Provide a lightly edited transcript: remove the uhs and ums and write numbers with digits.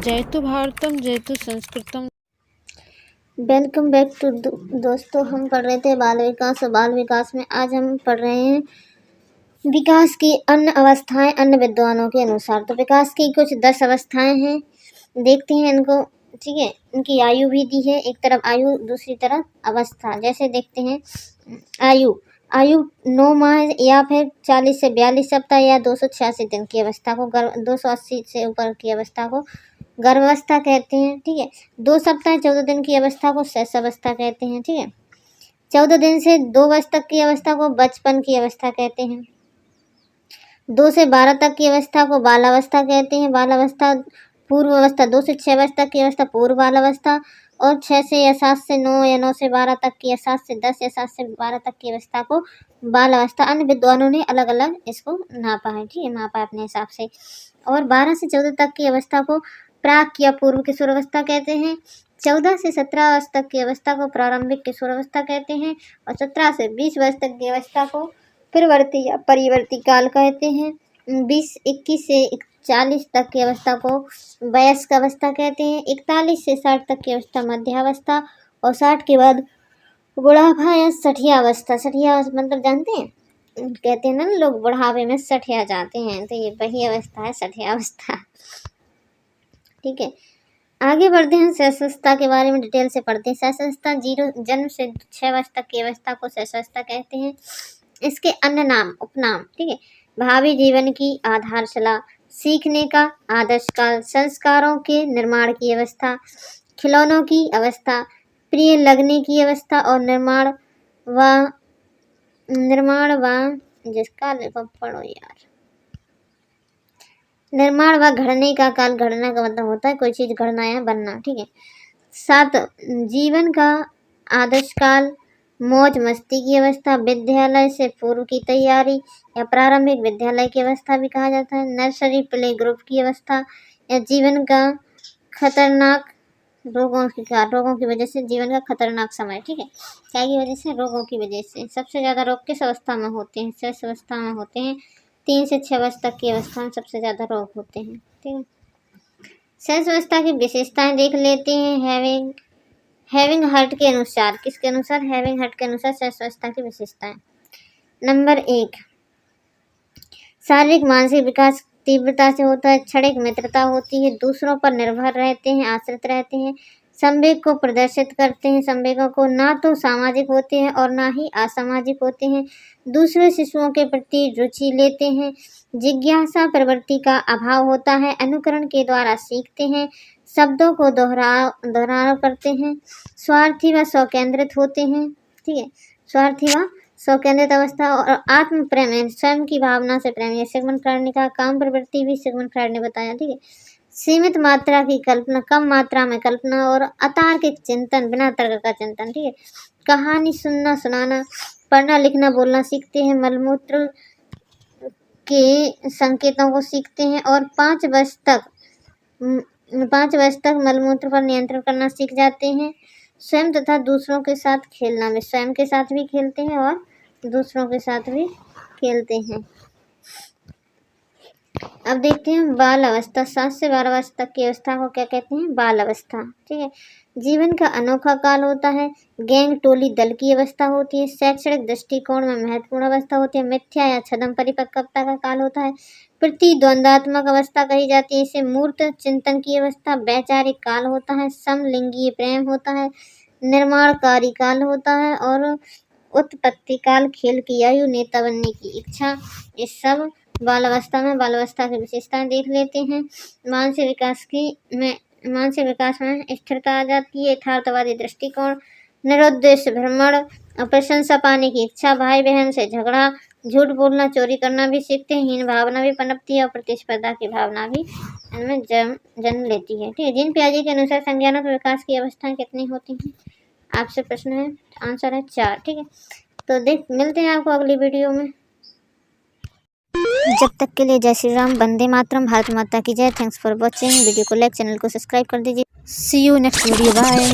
जयतु भारतम जयतु संस्कृतम। Welcome back to दोस्तों, हम पढ़ रहे थे बाल विकास और बाल विकास में आज हम पढ़ रहे हैं विकास की अन्य अवस्थाएं अन्य विद्वानों के अनुसार। तो विकास की कुछ 10 अवस्थाएं हैं, देखते हैं इनको। ठीक है, इनकी आयु भी दी है, एक तरफ आयु दूसरी तरफ अवस्था। जैसे देखते हैं आयु 9 माह या फिर 40 से 42 सप्ताह या 286 दिन की अवस्था को 280 से ऊपर की अवस्था को गर्भावस्था कहते हैं। ठीक है, 2 सप्ताह 14 दिन की अवस्था को शैशवावस्था कहते हैं। ठीक है, 14 दिन से 2 वर्ष तक की अवस्था को बचपन की अवस्था कहते हैं। 2 से 12 तक की अवस्था को बालावस्था कहते हैं। बालावस्था पूर्व अवस्था, 2 से 6 वर्ष तक की अवस्था पूर्व बालावस्था, और 6 से या 7 से 9 या 9 से 12 तक की, या 7 से 10 या 7 से 12 तक की अवस्था को बाल अवस्था। अन्य विद्वानों ने अलग अलग इसको नापा है। ठीक है, मापा अपने हिसाब से। और 12 से 14 तक की अवस्था को प्राक या पूर्व किशोरावस्था कहते हैं। 14 से 17 वर्ष तक की अवस्था को प्रारंभिक किशोरावस्था कहते हैं। और 17 से 20 वर्ष तक की अवस्था को पूर्ववर्ती या परिवर्ती काल कहते हैं। 21 से 40 तक की अवस्था को वयस्क अवस्था कहते हैं। 41 से 60 तक की अवस्था मध्यावस्था, और 60 के बाद बुढ़ापा या सठिया अवस्था। सठिया मतलब जानते हैं, कहते हैं ना लोग बुढ़ापे में सठिया जाते हैं, तो ये वही अवस्था है, सठिया अवस्था। ठीक है, आगे बढ़ते हैं। शैशवावस्था के बारे में डिटेल से पढ़ते हैं। शैशवावस्था जन्म से 6 वर्ष तक की अवस्था को शैशवावस्था कहते हैं। इसके अन्य नाम उपनाम। ठीक है, भावी जीवन की आधारशिला, सीखने का आदर्श काल, संस्कारों के निर्माण की अवस्था, खिलौनों की अवस्था, प्रिय लगने की अवस्था, और निर्माण जिसका पढ़ो यार, निर्माण व घड़ने का काल। घड़ना का मतलब होता है कोई चीज घड़ना या बनना। ठीक है, 7 जीवन का आदर्श काल, मौज मस्ती की अवस्था, विद्यालय से पूर्व की तैयारी या प्रारंभिक विद्यालय की अवस्था भी कहा जाता है। नर्सरी प्ले ग्रुप की अवस्था, या जीवन का खतरनाक रोगों की वजह से जीवन का खतरनाक समय। ठीक है, क्या की वजह से? रोगों की वजह से। सबसे ज़्यादा रोग किस अवस्था में होते हैं? शैश अवस्था में होते हैं। 3 से 6 वर्ष तक की अवस्था में सबसे ज़्यादा रोग होते हैं। ठीक है, शैश अवस्था की विशेषताएं देख लेते हैं। हैविंग हर्ट के अनुसार, किसके अनुसार? हैविंग हर्ट के अनुसार शैशवावस्था की विशेषताएं। नंबर 1, शारीरिक मानसिक विकास तीव्रता से होता है। क्षणिक मित्रता होती है, दूसरों पर निर्भर रहते हैं, आश्रित रहते हैं, संवेग को प्रदर्शित करते हैं। संवेगों को ना तो सामाजिक होते हैं और ना ही असामाजिक होते हैं। दूसरे शिशुओं के प्रति रुचि लेते हैं। जिज्ञासा प्रवृत्ति का अभाव होता है। अनुकरण के द्वारा सीखते हैं। शब्दों को दोहराव करते हैं। स्वार्थी व स्वकेंद्रित होते हैं। ठीक है, स्वार्थी व स्वकेंद्रित अवस्था। और आत्म प्रेम, स्वयं की भावना से प्रेम, ये सिगमंड फ्रायड ने कहा। काम प्रवृत्ति भी सिगमंड फ्रायड ने बताया। ठीक है, सीमित मात्रा की कल्पना, कम मात्रा में कल्पना, और अतार्किक चिंतन, बिना तर्क का चिंतन। ठीक है, कहानी सुनना सुनाना, पढ़ना लिखना बोलना सीखते हैं। मलमूत्र के संकेतों को सीखते हैं। और 5 वर्ष तक मलमूत्र पर नियंत्रण करना सीख जाते हैं। स्वयं तथा दूसरों के साथ खेलना में, स्वयं के साथ भी खेलते हैं और दूसरों के साथ भी खेलते हैं। अब देखते हैं बाल अवस्था। 7 से 12 वर्ष तक की अवस्था को क्या कहते हैं? बाल अवस्था। ठीक है, जीवन का अनोखा काल होता है। गैंग टोली दल की अवस्था होती है। शैक्षणिक दृष्टिकोण में महत्वपूर्ण अवस्था होती है। मिथ्या या छद्म परिपक्वता का काल होता है। प्रतिद्वंदात्मक अवस्था कही जाती है। इसे मूर्त चिंतन की अवस्था। वैचारिक काल होता है। समलिंगीय प्रेम होता है। निर्माणकारी काल होता है। और उत्पत्ति काल, खेल की आयु, नेता बनने की इच्छा, ये सब बाल अवस्था में। बाल अवस्था की विशेषताएं देख लेते हैं। मानसिक विकास में स्थिरता आ जाती है। यथार्थवादी दृष्टिकोण, निरुद्देश्य भ्रमण, प्रशंसा पाने की इच्छा, भाई बहन से झगड़ा, झूठ बोलना, चोरी करना भी सीखते हैं। हीन भावना भी पनपती है और प्रतिस्पर्धा की भावना भी इनमें जन्म लेती है। ठीक है, जीन पियाजे के अनुसार संज्ञानात्मक विकास की अवस्थाएं कितनी होती हैं? आपसे प्रश्न है, आंसर है 4। ठीक है, तो मिलते हैं आपको अगली वीडियो में। जब तक के लिए जय श्री राम, वंदे मातरम, भारत माता की जय। Thanks for watching. वीडियो को लाइक, चैनल को सब्सक्राइब कर दीजिए। सी यू नेक्स्ट वीडियो, बाय।